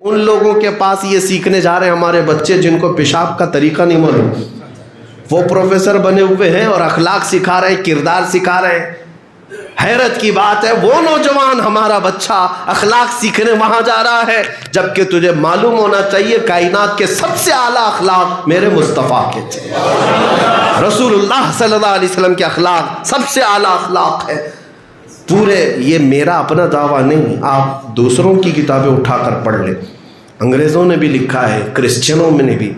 ان لوگوں کے پاس یہ سیکھنے جا رہے ہیں ہمارے بچے جن کو پیشاب کا طریقہ نہیں معلوم، وہ پروفیسر بنے ہوئے ہیں اور اخلاق سکھا رہے ہیں، کردار سکھا رہے ہیں۔ حیرت کی بات ہے وہ نوجوان ہمارا بچہ اخلاق سیکھنے وہاں جا رہا ہے، جبکہ تجھے معلوم ہونا چاہیے کائنات کے سب سے اعلیٰ اخلاق میرے مصطفیٰ کے تھے۔ رسول اللہ صلی اللہ علیہ وسلم کے اخلاق سب سے اعلیٰ اخلاق ہے۔ پورے یہ میرا اپنا دعویٰ نہیں، آپ دوسروں کی کتابیں اٹھا کر پڑھ لیں۔ انگریزوں نے بھی لکھا ہے، کرسچنوں نے بھی،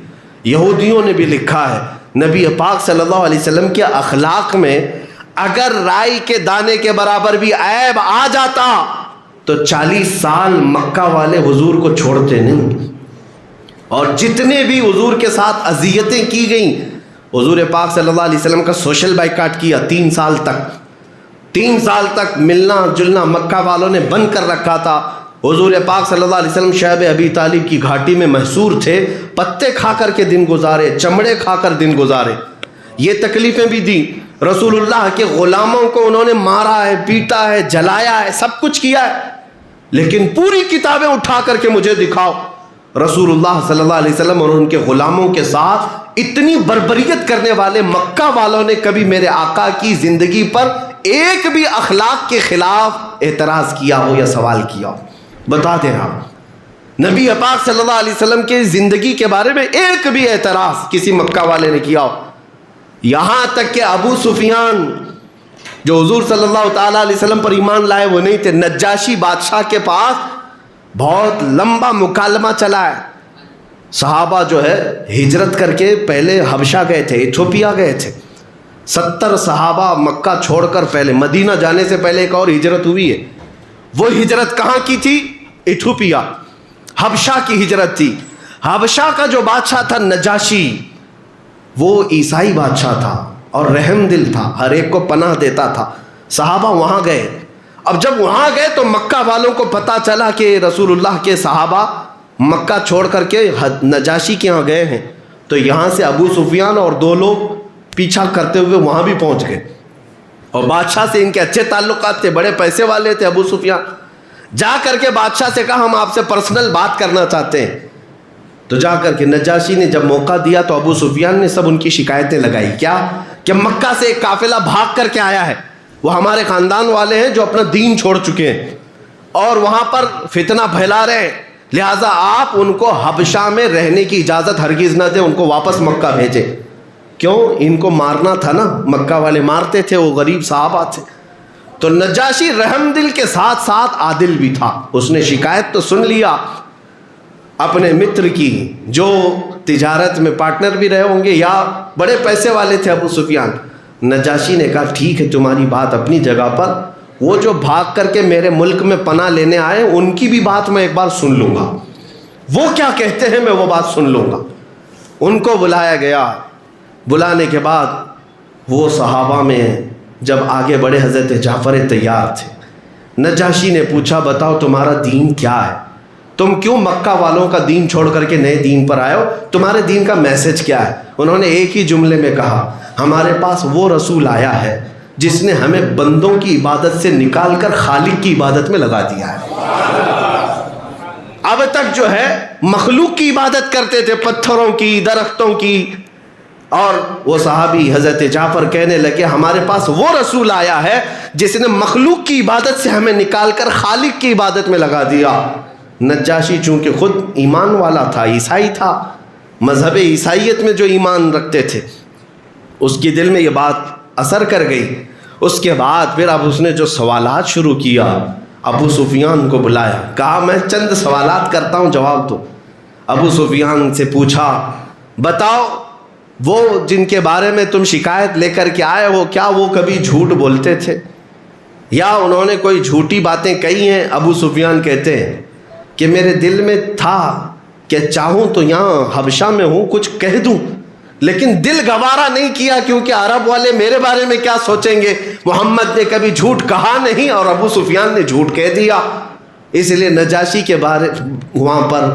یہودیوں نے بھی لکھا ہے، نبی پاک صلی اللہ علیہ وسلم کے اخلاق میں اگر رائی کے دانے کے برابر بھی عیب آ جاتا تو 40 سال مکہ والے حضور کو چھوڑتے نہیں، اور جتنے بھی حضور کے ساتھ اذیتیں کی گئیں، حضور پاک صلی اللہ علیہ وسلم کا سوشل بائیکاٹ کیا 3 سال تک ملنا جلنا مکہ والوں نے بند کر رکھا تھا۔ حضور پاک صلی اللہ علیہ وسلم شعب ابی طالب کی گھاٹی میں محصور تھے، پتے کھا کر کے دن گزارے، چمڑے کھا کر دن گزارے، یہ تکلیفیں بھی دی۔ رسول اللہ کے غلاموں کو انہوں نے مارا ہے، پیٹا ہے، جلایا ہے، سب کچھ کیا ہے، لیکن پوری کتابیں اٹھا کر کے مجھے دکھاؤ رسول اللہ صلی اللہ علیہ وسلم اور ان کے غلاموں کے ساتھ اتنی بربریت کرنے والے مکہ والوں نے کبھی میرے آقا کی زندگی پر ایک بھی اخلاق کے خلاف اعتراض کیا ہو یا سوال کیا ہو؟ بتا دیں آپ، نبی پاک صلی اللہ علیہ وسلم کی زندگی کے بارے میں ایک بھی اعتراض کسی مکہ والے نے کیا ہو؟ یہاں تک کہ ابو سفیان جو حضور صلی اللہ تعالیٰ علیہ وسلم پر ایمان لائے وہ نہیں تھے، نجاشی بادشاہ کے پاس بہت لمبا مکالمہ چلا ہے۔ صحابہ جو ہے ہجرت کر کے پہلے حبشہ گئے تھے، ایتھوپیا گئے تھے، 70 صحابہ مکہ چھوڑ کر پہلے مدینہ جانے سے پہلے ایک اور ہجرت ہوئی ہے۔ وہ ہجرت کہاں کی تھی؟ ایتھوپیا، حبشہ کی ہجرت تھی۔ حبشہ کا جو بادشاہ تھا نجاشی، وہ عیسائی بادشاہ تھا اور رحم دل تھا، ہر ایک کو پناہ دیتا تھا۔ صحابہ وہاں گئے، اب جب وہاں گئے تو مکہ والوں کو پتہ چلا کہ رسول اللہ کے صحابہ مکہ چھوڑ کر کے نجاشی کے یہاں گئے ہیں، تو یہاں سے ابو سفیان اور 2 لوگ پیچھا کرتے ہوئے وہاں بھی پہنچ گئے، اور بادشاہ سے ان کے اچھے تعلقات تھے، بڑے پیسے والے تھے ابو سفیان۔ جا کر کے بادشاہ سے کہا ہم آپ سے پرسنل بات کرنا چاہتے ہیں، تو جا کر کے نجاشی نے جب موقع دیا تو ابو سفیان نے سب ان کی شکایتیں لگائی، کیا کہ مکہ سے ایک قافلہ بھاگ کر کے آیا ہے، وہ ہمارے خاندان والے ہیں جو اپنا دین چھوڑ چکے ہیں اور وہاں پر فتنہ پھیلا رہے ہیں، لہٰذا آپ ان کو حبشہ میں رہنے کی اجازت ہرگز نہ دیں، ان کو واپس مکہ بھیجیں۔ کیوں؟ ان کو مارنا تھا نا، مکہ والے مارتے تھے، وہ غریب صحابہ تھے۔ تو نجاشی رحم دل کے ساتھ ساتھ عادل بھی تھا، اس نے شکایت تو سن لیا اپنے متر کی جو تجارت میں پارٹنر بھی رہے ہوں گے یا بڑے پیسے والے تھے ابو سفیان۔ نجاشی نے کہا ٹھیک ہے تمہاری بات اپنی جگہ پر، وہ جو بھاگ کر کے میرے ملک میں پناہ لینے آئے ان کی بھی بات میں ایک بار سن لوں گا، وہ کیا کہتے ہیں میں وہ بات سن لوں گا۔ ان کو بلایا گیا، بلانے کے بعد وہ صحابہ میں جب آگے بڑے حضرت جعفر تیار تھے، نجاشی نے پوچھا بتاؤ تمہارا دین کیا ہے، تم کیوں مکہ والوں کا دین چھوڑ کر کے نئے دین پر آئے ہو، تمہارے دین کا میسج کیا ہے؟ انہوں نے ایک ہی جملے میں کہا ہمارے پاس وہ رسول آیا ہے جس نے ہمیں بندوں کی عبادت سے نکال کر خالق کی عبادت میں لگا دیا ہے۔ اب تک جو ہے مخلوق کی عبادت کرتے تھے، پتھروں کی، درختوں کی، اور وہ صحابی حضرت جعفر کہنے لگے ہمارے پاس وہ رسول آیا ہے جس نے مخلوق کی عبادت سے ہمیں نکال کر خالق کی عبادت میں لگا دیا۔ نجاشی چونکہ خود ایمان والا تھا، عیسائی تھا، مذہب عیسائیت میں جو ایمان رکھتے تھے، اس کی دل میں یہ بات اثر کر گئی۔ اس کے بعد پھر اب اس نے جو سوالات شروع کیا، ابو سفیان کو بلایا، کہا میں چند سوالات کرتا ہوں جواب دو۔ ابو سفیان سے پوچھا بتاؤ وہ جن کے بارے میں تم شکایت لے کر کے آئے ہو کیا وہ کبھی جھوٹ بولتے تھے یا انہوں نے کوئی جھوٹی باتیں کہی ہیں؟ ابو سفیان کہتے ہیں کہ میرے دل میں تھا کہ چاہوں تو یہاں حبشہ میں ہوں کچھ کہہ دوں، لیکن دل گوارا نہیں کیا کیونکہ عرب والے میرے بارے میں کیا سوچیں گے، محمد نے کبھی جھوٹ کہا نہیں اور ابو سفیان نے جھوٹ کہہ دیا۔ اس لیے نجاشی کے بارے وہاں پر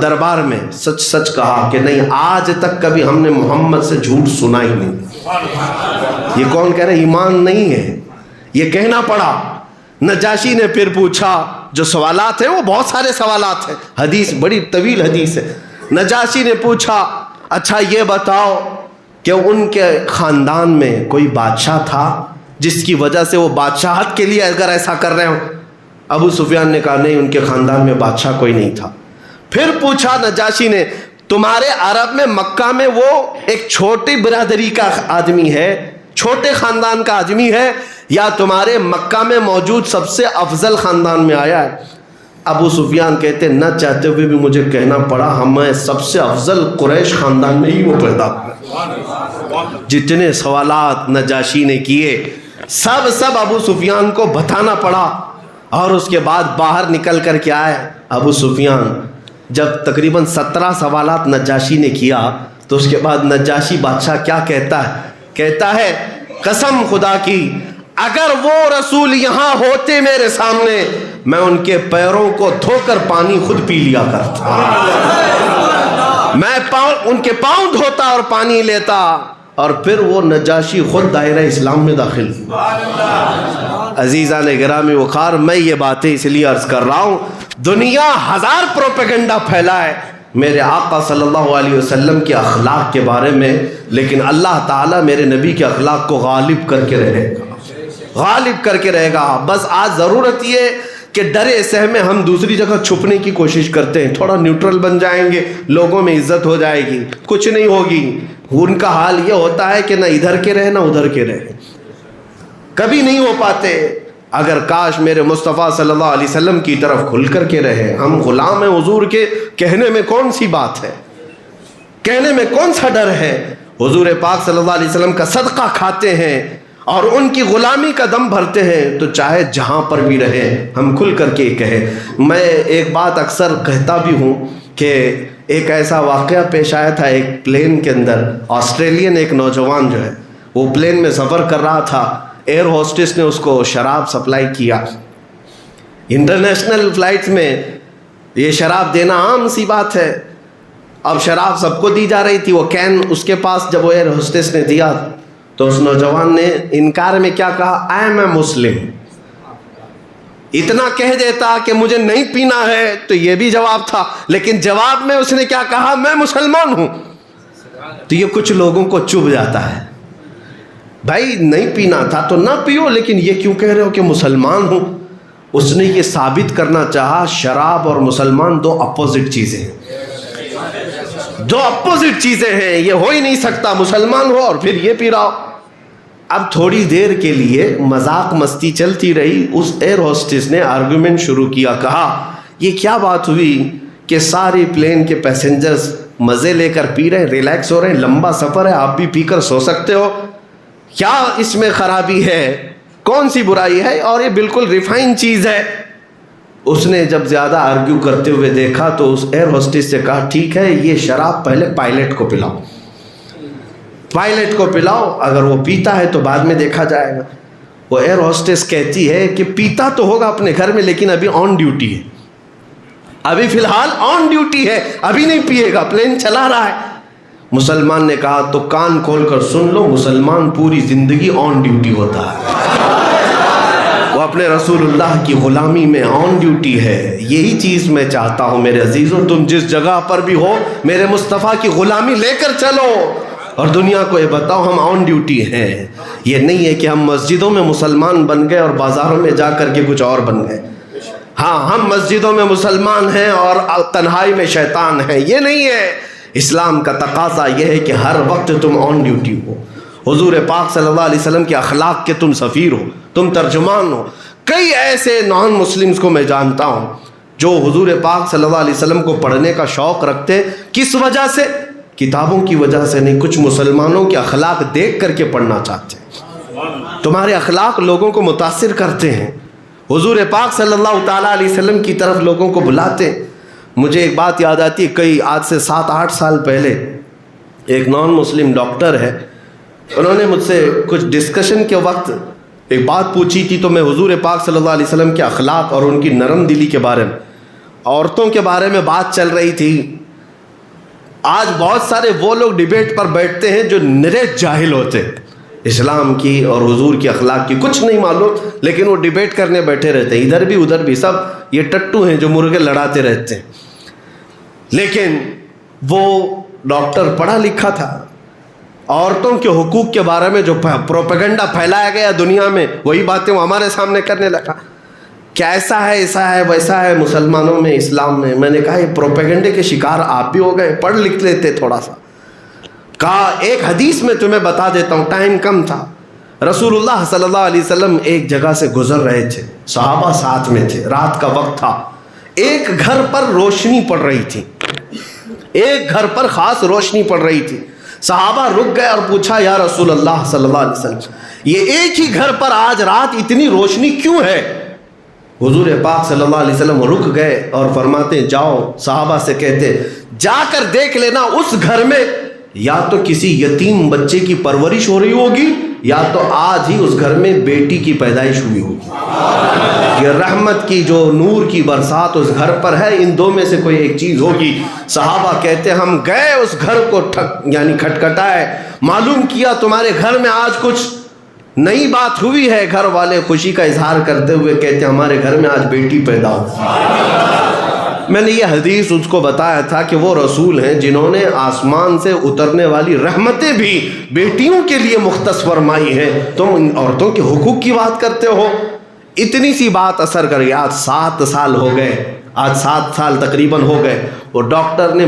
دربار میں سچ سچ کہا کہ نہیں آج تک کبھی ہم نے محمد سے جھوٹ سنا ہی نہیں۔ یہ کون کہہ رہے ایمان نہیں ہے، یہ کہنا پڑا۔ نجاشی نے پھر پوچھا جو سوالات ہیں وہ بہت سارے سوالات ہیں، حدیث بڑی طویل حدیث ہے۔ نجاشی نے پوچھا اچھا یہ بتاؤ کہ ان کے خاندان میں کوئی بادشاہ تھا جس کی وجہ سے وہ بادشاہت کے لیے اگر ایسا کر رہے ہوں؟ ابو سفیان نے کہا نہیں، ان کے خاندان میں بادشاہ کوئی نہیں تھا۔ پھر پوچھا نجاشی نے تمہارے عرب میں مکہ میں وہ ایک چھوٹی برادری کا آدمی ہے، چھوٹے خاندان کا آدمی ہے، یا تمہارے مکہ میں موجود سب سے افضل خاندان میں آیا ہے؟ ابو سفیان کہتے نہ چاہتے ہوئے بھی مجھے کہنا پڑا ہمیں سب سے افضل قریش خاندان میں ہی وہ پیدا ہوئے۔ جتنے سوالات نجاشی نے کیے سب ابو سفیان کو بتانا پڑا، اور اس کے بعد باہر نکل کر کے آئے ابو سفیان۔ جب تقریباً 17 سوالات نجاشی نے کیا تو اس کے بعد نجاشی بادشاہ کیا کہتا ہے قسم خدا کی اگر وہ رسول یہاں ہوتے میرے سامنے میں ان کے پیروں کو دھو کر پانی خود پی لیا کرتا، میں ان کے پاؤں دھوتا اور پانی لیتا، اور پھر وہ نجاشی خود دائرہ اسلام میں داخل۔ عزیزان گرامی وقار، میں یہ باتیں اس لیے عرض کر رہا ہوں، دنیا ہزار پروپیگنڈا پھیلائے میرے آقا صلی اللہ علیہ وسلم کے اخلاق کے بارے میں، لیکن اللہ تعالیٰ میرے نبی کے اخلاق کو غالب کر کے رہے گا۔ بس آج ضرورت یہ کہ ڈرے سہمے ہم دوسری جگہ چھپنے کی کوشش کرتے ہیں، تھوڑا نیوٹرل بن جائیں گے، لوگوں میں عزت ہو جائے گی، کچھ نہیں ہوگی۔ ان کا حال یہ ہوتا ہے کہ نہ ادھر کے رہے نہ ادھر کے رہے، کبھی نہیں ہو پاتے۔ اگر کاش میرے مصطفیٰ صلی اللہ علیہ وسلم کی طرف کھل کر کے رہے، ہم غلام ہیں حضور کے، کہنے میں کون سی بات ہے، کہنے میں کون سا ڈر ہے؟ حضور پاک صلی اللہ علیہ وسلم کا صدقہ کھاتے ہیں اور ان کی غلامی کا دم بھرتے ہیں، تو چاہے جہاں پر بھی رہے ہم کھل کر کے کہیں۔ میں ایک بات اکثر کہتا بھی ہوں کہ ایک ایسا واقعہ پیش آیا تھا ایک پلین کے اندر، آسٹریلین ایک نوجوان جو ہے وہ پلین میں سفر کر رہا تھا، ایئر ہوسٹس نے اس کو شراب سپلائی کیا۔ انٹرنیشنل فلائٹس میں یہ شراب دینا عام سی بات ہے، اب شراب سب کو دی جا رہی تھی، وہ کین اس کے پاس جب وہ ایئر ہوسٹس نے دیا تو اس نوجوان نے انکار میں کیا کہا؟ آئی ایم اے مسلم۔ اتنا کہہ دیتا کہ مجھے نہیں پینا ہے تو یہ بھی جواب تھا، لیکن جواب میں اس نے کیا کہا؟ میں مسلمان ہوں۔ تو یہ کچھ لوگوں کو چبھ جاتا ہے، بھائی نہیں پینا تھا تو نہ پیو، لیکن یہ کیوں کہہ رہے ہو کہ مسلمان ہوں؟ اس نے یہ ثابت کرنا چاہا شراب اور مسلمان دو اپوزٹ چیزیں ہیں، دو اپوزٹ چیزیں ہیں، یہ ہو ہی نہیں سکتا مسلمان ہو اور پھر یہ پی رہا ہو۔ اب تھوڑی دیر کے لیے مذاق مستی چلتی رہی، اس ایئر ہوسٹس نے آرگومنٹ شروع کیا، کہا یہ کیا بات ہوئی کہ سارے پلین کے پیسنجرز مزے لے کر پی رہے ہیں، ریلیکس ہو رہے ہیں، لمبا سفر ہے، آپ بھی پی کر سو سکتے ہو، کیا اس میں خرابی ہے، کون سی برائی ہے، اور یہ بالکل ریفائن چیز ہے۔ اس نے جب زیادہ آرگیو کرتے ہوئے دیکھا تو اس ایئر ہوسٹس سے کہا ٹھیک ہے یہ شراب پہلے پائلٹ کو پلاؤ، پائلٹ کو پلاؤ، اگر وہ پیتا ہے تو بعد میں دیکھا جائے گا۔ وہ ایئر ہوسٹس کہتی ہے کہ پیتا تو ہوگا اپنے گھر میں لیکن ابھی آن ڈیوٹی ہے، ابھی فی الحال آن ڈیوٹی ہے، ابھی نہیں پیے گا، پلین چلا رہا ہے۔ مسلمان نے کہا تو کان کھول کر سن لو، مسلمان پوری زندگی آن ڈیوٹی ہوتا ہے، وہ اپنے رسول اللہ کی غلامی میں آن ڈیوٹی ہے۔ یہی چیز میں چاہتا ہوں میرے عزیزوں، تم جس جگہ پر بھی ہو میرے مصطفیٰ کی غلامی لے کر چلو اور دنیا کو یہ بتاؤ ہم آن ڈیوٹی ہیں۔ یہ نہیں ہے کہ ہم مسجدوں میں مسلمان بن گئے اور بازاروں میں جا کر کے کچھ اور بن گئے۔ ہاں ہم مسجدوں میں مسلمان ہیں اور تنہائی میں شیطان ہیں، یہ نہیں ہے۔ اسلام کا تقاضا یہ ہے کہ ہر وقت تم آن ڈیوٹی ہو، حضور پاک صلی اللہ علیہ وسلم کے اخلاق کے تم سفیر ہو، تم ترجمان ہو۔ کئی ایسے نان مسلمز کو میں جانتا ہوں جو حضور پاک صلی اللہ علیہ وسلم کو پڑھنے کا شوق رکھتے، کس وجہ سے؟ کتابوں کی وجہ سے نہیں، کچھ مسلمانوں کے اخلاق دیکھ کر کے پڑھنا چاہتے ہیں۔ تمہارے اخلاق لوگوں کو متاثر کرتے ہیں، حضور پاک صلی اللہ تعالیٰ علیہ وسلم کی طرف لوگوں کو بلاتے ہیں۔ مجھے ایک بات یاد آتی ہے، آج سے 7-8 سال پہلے ایک نان مسلم ڈاکٹر ہے، انہوں نے مجھ سے کچھ ڈسکشن کے وقت ایک بات پوچھی تھی، تو میں حضور پاک صلی اللہ علیہ وسلم کے اخلاق اور ان کی نرم دلی کے بارے میں، عورتوں کے بارے میں بات چل رہی تھی۔ آج بہت سارے وہ لوگ ڈیبیٹ پر بیٹھتے ہیں جو نرے جاہل ہوتے ہیں، اسلام کی اور حضور کی اخلاق کی کچھ نہیں معلوم، لیکن وہ ڈیبیٹ کرنے بیٹھے رہتے ہیں، ادھر بھی ادھر بھی، سب یہ ٹٹو ہیں جو مرغے لڑاتے رہتے ہیں۔ لیکن وہ ڈاکٹر پڑھا لکھا تھا، عورتوں کے حقوق کے بارے میں جو پروپیگنڈا پھیلایا گیا دنیا میں وہی باتیں وہ ہمارے سامنے کرنے لگا کہ ایسا ہے، ایسا ہے، ویسا ہے مسلمانوں میں، اسلام میں۔ میں نے کہا یہ پروپیگنڈے کے شکار آپ بھی ہو گئے، پڑھ لکھ لیتے تھوڑا سا۔ کہا ایک حدیث میں تمہیں بتا دیتا ہوں، ٹائم کم تھا۔ رسول اللہ صلی اللہ علیہ وسلم ایک جگہ سے گزر رہے تھے، صحابہ ساتھ میں تھے، رات کا وقت تھا، ایک گھر پر روشنی پڑ رہی تھی، ایک گھر پر خاص روشنی پڑ رہی تھی۔ صحابہ رک گئے اور پوچھا یا رسول اللہ صلی اللہ علیہ وسلم، یہ ایک ہی گھر پر آج رات اتنی روشنی کیوں ہے؟ حضور پاک صلی اللہ علیہ وسلم رک گئے اور فرماتے جاؤ، صحابہ سے کہتے جا کر دیکھ لینا اس گھر میں یا تو کسی یتیم بچے کی پرورش ہو رہی ہوگی یا تو آج ہی اس گھر میں بیٹی کی پیدائش ہوئی ہوگی۔ یہ رحمت کی جو نور کی برسات اس گھر پر ہے، ان دو میں سے کوئی ایک چیز ہوگی۔ صحابہ کہتے ہم گئے اس گھر کو یعنی کھٹکھٹائے، معلوم کیا تمہارے گھر میں آج کچھ نئی بات ہوئی ہے۔ گھر والے خوشی کا اظہار کرتے ہوئے کہتے ہمارے گھر میں آج بیٹی پیدا ہو۔ میں نے یہ حدیث اس کو بتایا تھا کہ وہ رسول ہیں جنہوں نے آسمان سے اترنے والی رحمتیں بھی بیٹیوں کے لیے مختص فرمائی ہیں، تم ان عورتوں کے حقوق کی بات کرتے ہو۔ اتنی سی بات اثر کر گئی۔ آج 7 سال ہو گئے، آج 7 سال تقریباً ہو گئے، اور ڈاکٹر نے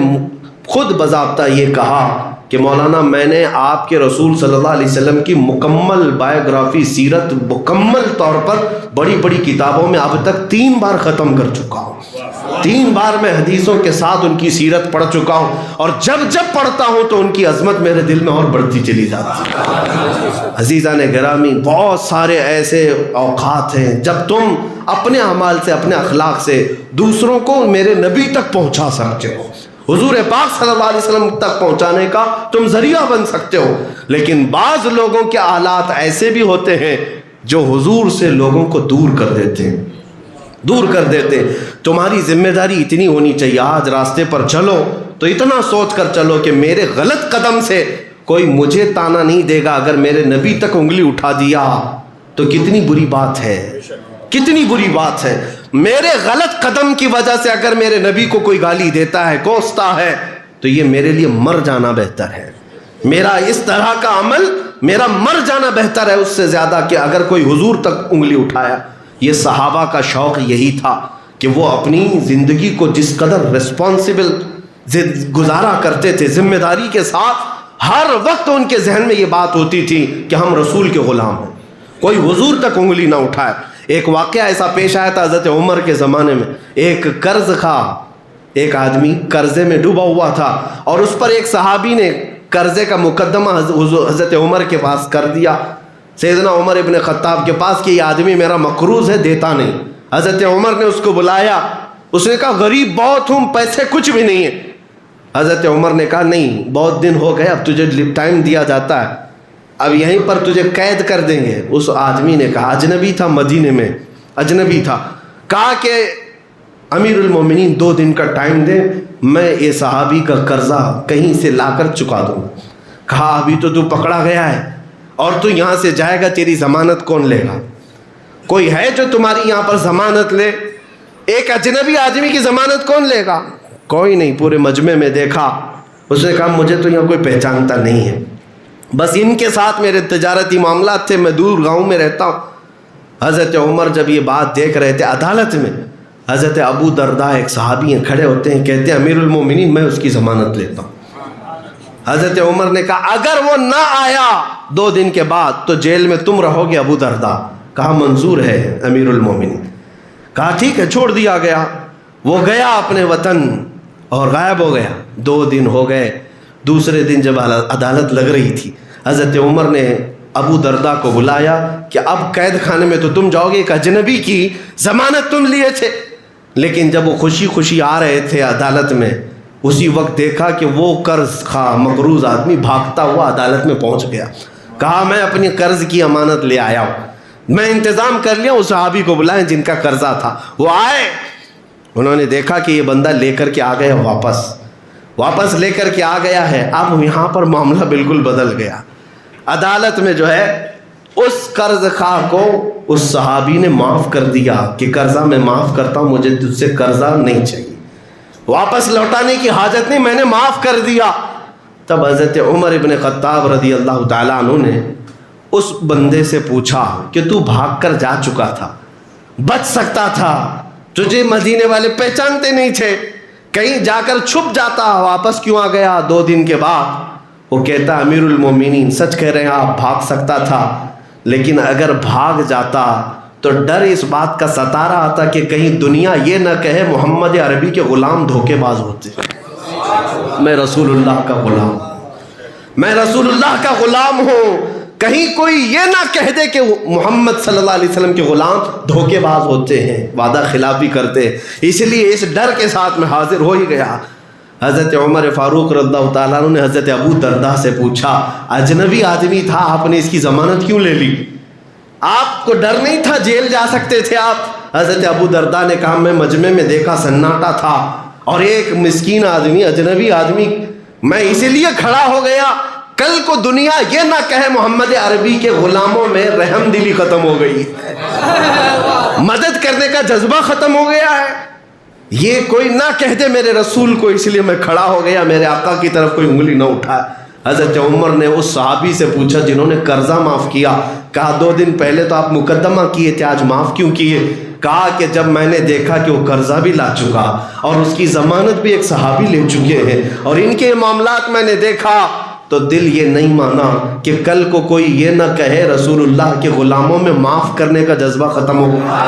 خود باضابطہ یہ کہا کہ مولانا میں نے آپ کے رسول صلی اللہ علیہ وسلم کی مکمل بایوگرافی، سیرت مکمل طور پر بڑی بڑی کتابوں میں اب تک 3 بار ختم کر چکا ہوں۔ 3 بار میں حدیثوں کے ساتھ ان کی سیرت پڑھ چکا ہوں، اور جب جب پڑھتا ہوں تو ان کی عظمت میرے دل میں اور بڑھتی چلی جاتی ہے۔ عزیزان گرامی، بہت سارے ایسے اوقات ہیں جب تم اپنے اعمال سے، اپنے اخلاق سے دوسروں کو میرے نبی تک پہنچا سکتے ہو، حضور پاک صلی اللہ علیہ وسلم تک پہنچانے کا تم ذریعہ بن سکتے ہو۔ لیکن بعض لوگوں کے حالات ایسے بھی ہوتے ہیں جو حضور سے لوگوں کو دور کر دیتے ہیں، دور کر دیتے۔ تمہاری ذمہ داری اتنی ہونی چاہیے، آج راستے پر چلو تو اتنا سوچ کر چلو کہ میرے غلط قدم سے کوئی مجھے تانا نہیں دے گا۔ اگر میرے نبی تک انگلی اٹھا دیا تو کتنی بری بات ہے، کتنی بری بات ہے۔ میرے غلط قدم کی وجہ سے اگر میرے نبی کو کوئی گالی دیتا ہے، کوستا ہے، تو یہ میرے لیے مر جانا بہتر ہے۔ میرا اس طرح کا عمل، میرا مر جانا بہتر ہے اس سے زیادہ کہ اگر کوئی حضور تک انگلی اٹھایا۔ یہ صحابہ کا شوق یہی تھا کہ وہ اپنی زندگی کو جس قدر ریسپانسبل گزارا کرتے تھے، ذمہ داری کے ساتھ، ہر وقت ان کے ذہن میں یہ بات ہوتی تھی کہ ہم رسول کے غلام ہیں، کوئی حضور تک انگلی نہ اٹھائے۔ ایک واقعہ ایسا پیش آیا تھا حضرت عمر کے زمانے میں، ایک قرض خواہ، ایک آدمی قرضے میں ڈوبا ہوا تھا، اور اس پر ایک صحابی نے قرضے کا مقدمہ حضرت عمر کے پاس کر دیا، سیدنا عمر ابن خطاب کے پاس، کہ یہ آدمی میرا مقروض ہے، دیتا نہیں۔ حضرت عمر نے اس کو بلایا، اس نے کہا غریب بہت ہوں، پیسے کچھ بھی نہیں ہیں۔ حضرت عمر نے کہا نہیں، بہت دن ہو گئے، اب تجھے ٹائم دیا جاتا ہے، اب یہیں پر تجھے قید کر دیں گے۔ اس آدمی نے کہا، اجنبی تھا، مدینے میں اجنبی تھا، کہا کہ امیر المومنین 2 دن کا ٹائم دیں، میں یہ صحابی کا قرضہ کہیں سے لا کر چکا دوں۔ کہا ابھی تو پکڑا گیا ہے اور تو یہاں سے جائے گا، تیری ضمانت کون لے گا؟ کوئی ہے جو تمہاری یہاں پر ضمانت لے؟ ایک اجنبی آدمی کی ضمانت کون لے گا؟ کوئی نہیں۔ پورے مجمع میں دیکھا، اس نے کہا مجھے تو یہاں کوئی پہچانتا نہیں ہے، بس ان کے ساتھ میرے تجارتی معاملات تھے، میں دور گاؤں میں رہتا ہوں۔ حضرت عمر جب یہ بات دیکھ رہے تھے عدالت میں، حضرت ابو درداء ایک صحابی ہیں، کھڑے ہوتے ہیں، کہتے ہیں امیر المومنین میں اس کی ضمانت لیتا ہوں۔ حضرت عمر نے کہا اگر وہ نہ آیا 2 دن کے بعد تو جیل میں تم رہو گے ابو درداء۔ کہا منظور ہے امیر المومنین۔ کہا ٹھیک ہے، چھوڑ دیا گیا۔ وہ گیا اپنے وطن اور غائب ہو گیا۔ 2 دن ہو گئے، دوسرے دن جب عدالت لگ رہی تھی، حضرت عمر نے ابو درداء کو بلایا کہ اب قید خانے میں تو تم جاؤ گے، ایک اجنبی کی ضمانت تم لیے تھے۔ لیکن جب وہ خوشی خوشی آ رہے تھے عدالت میں، اسی وقت دیکھا کہ وہ قرض خواہ مقروض آدمی بھاگتا ہوا عدالت میں پہنچ گیا۔ کہا میں اپنی قرض کی امانت لے آیا ہوں، میں انتظام کر لیا، اس صحابی کو بلائیں جن کا قرضہ تھا۔ وہ آئے، انہوں نے دیکھا کہ یہ بندہ لے کر کے آ گیا، واپس لے کر کے آ گیا ہے۔ اب یہاں پر معاملہ بالکل بدل گیا۔ عدالت میں جو ہے اس قرض خواہ کو اس صحابی نے معاف کر دیا کہ قرضہ میں معاف کرتا ہوں، مجھے تجھ سے قرضہ نہیں چاہیے، واپس لوٹانے کی حاجت نہیں، میں نے معاف کر دیا۔ تب حضرت عمر ابن خطاب رضی اللہ تعالیٰ عنہ نے اس بندے سے پوچھا کہ تو بھاگ کر جا چکا تھا، بچ سکتا تھا، تجھے مدینے والے پہچانتے نہیں تھے، کہیں جا کر چھپ جاتا، واپس کیوں آ گیا 2 دن کے بعد؟ وہ کہتا امیر المومنین سچ کہہ رہے ہیں آپ، بھاگ سکتا تھا، لیکن اگر بھاگ جاتا تو ڈر اس بات کا ستا رہا تھا کہ کہیں دنیا یہ نہ کہے محمد عربی کے غلام دھوکے باز ہوتے ہیں۔ میں رسول اللہ کا غلام، میں رسول اللہ کا غلام ہوں، کہیں کوئی یہ نہ کہہ دے کہ محمد صلی اللہ علیہ وسلم کے غلام دھوکے باز ہوتے ہیں، وعدہ خلافی کرتے ہیں۔ اس لیے اس ڈر کے ساتھ میں حاضر ہو ہی گیا۔ حضرت عمر فاروق رضی اللہ تعالیٰ عنہ نے حضرت ابو درداء سے پوچھا، اجنبی آدمی تھا، آپ نے اس کی ضمانت کیوں لے لی؟ آپ کو ڈر نہیں تھا، جیل جا سکتے تھے آپ؟ حضرت ابو درداء نے کہا میں مجمع میں دیکھا سناٹا تھا اور ایک مسکین آدمی، اجنبی آدمی، میں اسی لیے کھڑا ہو گیا، کل کو دنیا یہ نہ کہے محمد عربی کے غلاموں میں رحم دلی ختم ہو گئی، مدد کرنے کا جذبہ ختم ہو گیا ہے، یہ کوئی نہ کہہ دے میرے رسول کو، اس لیے میں کھڑا ہو گیا، میرے آقا کی طرف کوئی انگلی نہ اٹھائے۔ حضرت عمر نے اس صحابی سے پوچھا جنہوں نے قرضہ معاف کیا، کہا 2 دن پہلے تو آپ مقدمہ کیے تھے، آج معاف کیوں کیے؟ کہا کہ جب میں نے دیکھا کہ وہ قرضہ بھی لا چکا اور اس کی ضمانت بھی ایک صحابی لے چکے ہیں اور ان کے معاملات میں نے دیکھا تو دل یہ نہیں مانا کہ کل کو کوئی یہ نہ کہے رسول اللہ کے غلاموں میں معاف کرنے کا جذبہ ختم ہو گیا۔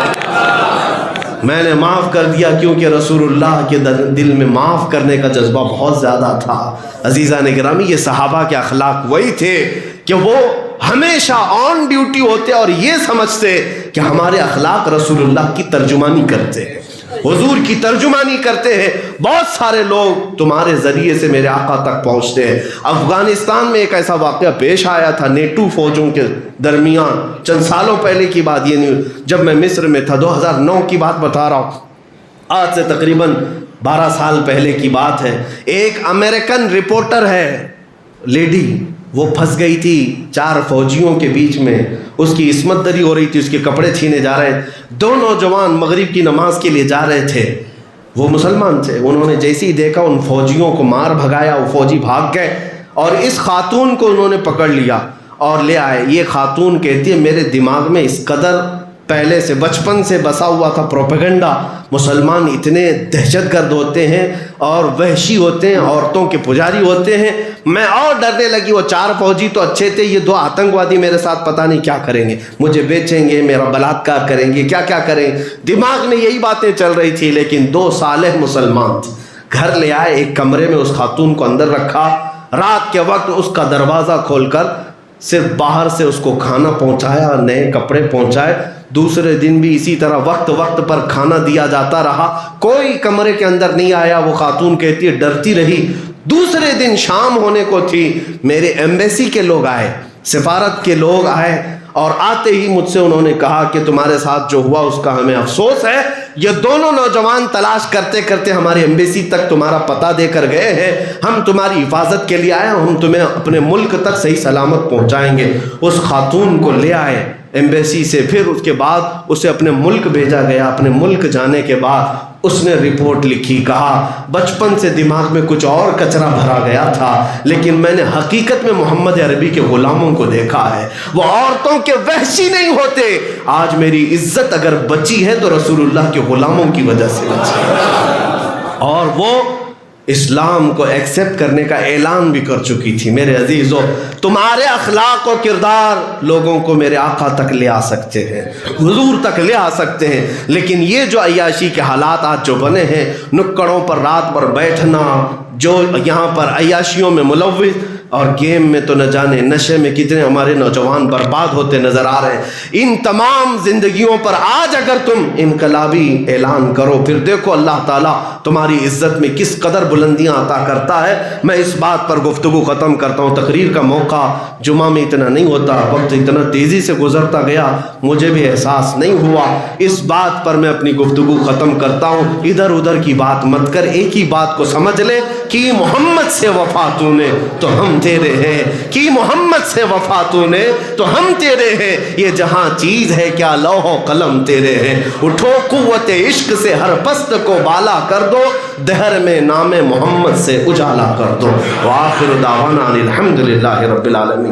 میں نے معاف کر دیا کیونکہ رسول اللہ کے دل میں معاف کرنے کا جذبہ بہت زیادہ تھا۔ عزیزان گرامی، یہ صحابہ کے اخلاق وہی تھے کہ وہ ہمیشہ آن ڈیوٹی ہوتے اور یہ سمجھتے کہ ہمارے اخلاق رسول اللہ کی ترجمانی کرتے ہیں، حضور کی ترجمانی کرتے ہیں، بہت سارے لوگ تمہارے ذریعے سے میرے آقا تک پہنچتے ہیں۔ افغانستان میں ایک ایسا واقعہ پیش آیا تھا نیٹو فوجوں کے درمیان، چند سالوں پہلے کی بات، یہ نہیں جب میں مصر میں تھا، 2009 کی بات بتا رہا ہوں، آج سے تقریباً 12 سال پہلے کی بات ہے۔ ایک امریکن رپورٹر ہے لیڈی، وہ پھنس گئی تھی 4 فوجیوں کے بیچ میں، اس کی عصمت دری ہو رہی تھی، اس کے کپڑے چھینے جا رہے تھے۔ 2 نوجوان مغرب کی نماز کے لیے جا رہے تھے، وہ مسلمان تھے، انہوں نے جیسے ہی دیکھا ان فوجیوں کو مار بھگایا، وہ فوجی بھاگ گئے اور اس خاتون کو انہوں نے پکڑ لیا اور لے آئے۔ یہ خاتون کہتی ہے میرے دماغ میں اس قدر پہلے سے بچپن سے بسا ہوا تھا پروپیگنڈا، مسلمان اتنے دہشت گرد ہوتے ہیں اور وحشی ہوتے ہیں، عورتوں کے پجاری ہوتے ہیں، میں اور ڈرنے لگی۔ وہ 4 فوجی تو اچھے تھے، یہ 2 آتنکوادی میرے ساتھ پتہ نہیں کیا کریں گے، مجھے بیچیں گے، میرا بلاత్కాر کریں گے، کیا کیا کریں گے، دماغ میں یہی باتیں چل رہی تھی۔ لیکن 2 صالح مسلمان تھے، گھر لے آئے، ایک کمرے میں اس خاتون کو اندر رکھا، رات کے وقت اس کا دروازہ کھول کر صرف باہر سے اس کو کھانا پہنچایا، نئے کپڑے پہنچائے۔ دوسرے دن بھی اسی طرح وقت وقت پر کھانا دیا جاتا رہا، کوئی کمرے کے اندر نہیں آیا۔ وہ خاتون کہتی ہے ڈرتی رہی۔ دوسرے دن شام ہونے کو تھی، میرے ایمبیسی کے لوگ آئے، سفارت کے لوگ آئے اور آتے ہی مجھ سے انہوں نے کہا کہ تمہارے ساتھ جو ہوا اس کا ہمیں افسوس ہے، یہ دونوں نوجوان تلاش کرتے کرتے ہمارے ایمبیسی تک تمہارا پتہ دے کر گئے ہیں، ہم تمہاری حفاظت کے لیے آئے، ہم تمہیں اپنے ملک تک صحیح سلامت پہنچائیں گے۔ اس خاتون کو لے آئے ایمبیسی سے، پھر اس کے بعد اسے اپنے ملک بھیجا گیا۔ اپنے ملک جانے کے بعد اس نے رپورٹ لکھی، کہا بچپن سے دماغ میں کچھ اور کچرا بھرا گیا تھا، لیکن میں نے حقیقت میں محمد عربی کے غلاموں کو دیکھا ہے، وہ عورتوں کے وحشی نہیں ہوتے۔ آج میری عزت اگر بچی ہے تو رسول اللہ کے غلاموں کی وجہ سے بچی ہے، اور وہ اسلام کو ایکسیپٹ کرنے کا اعلان بھی کر چکی تھی۔ میرے عزیزو، تمہارے اخلاق و کردار لوگوں کو میرے آقا تک لے آ سکتے ہیں، حضور تک لے آ سکتے ہیں، لیکن یہ جو عیاشی کے حالات آج جو بنے ہیں، نکڑوں پر رات بھر بیٹھنا، جو یہاں پر عیاشیوں میں ملوث، اور گیم میں تو نہ جانے نشے میں کتنے ہمارے نوجوان برباد ہوتے نظر آ رہے ہیں۔ ان تمام زندگیوں پر آج اگر تم انقلابی اعلان کرو، پھر دیکھو اللہ تعالیٰ تمہاری عزت میں کس قدر بلندیاں عطا کرتا ہے۔ میں اس بات پر گفتگو ختم کرتا ہوں، تقریر کا موقع جمعہ میں اتنا نہیں ہوتا، وقت اتنا تیزی سے گزرتا گیا، مجھے بھی احساس نہیں ہوا۔ اس بات پر میں اپنی گفتگو ختم کرتا ہوں، ادھر ادھر کی بات مت کر، ایک ہی بات کو سمجھ لے کہ محمد سے وفا تو نے تو ہم ہم تیرے ہیں، کی محمد سے وفا تو نے تو ہم تیرے ہیں، یہ جہاں چیز ہے کیا لوح و قلم تیرے ہیں، اٹھو قوت عشق سے ہر پست کو بالا کر دو، دہر میں نام محمد سے اجالا کر دو۔ وآخر دعوانا الحمدللہ رب العالمین۔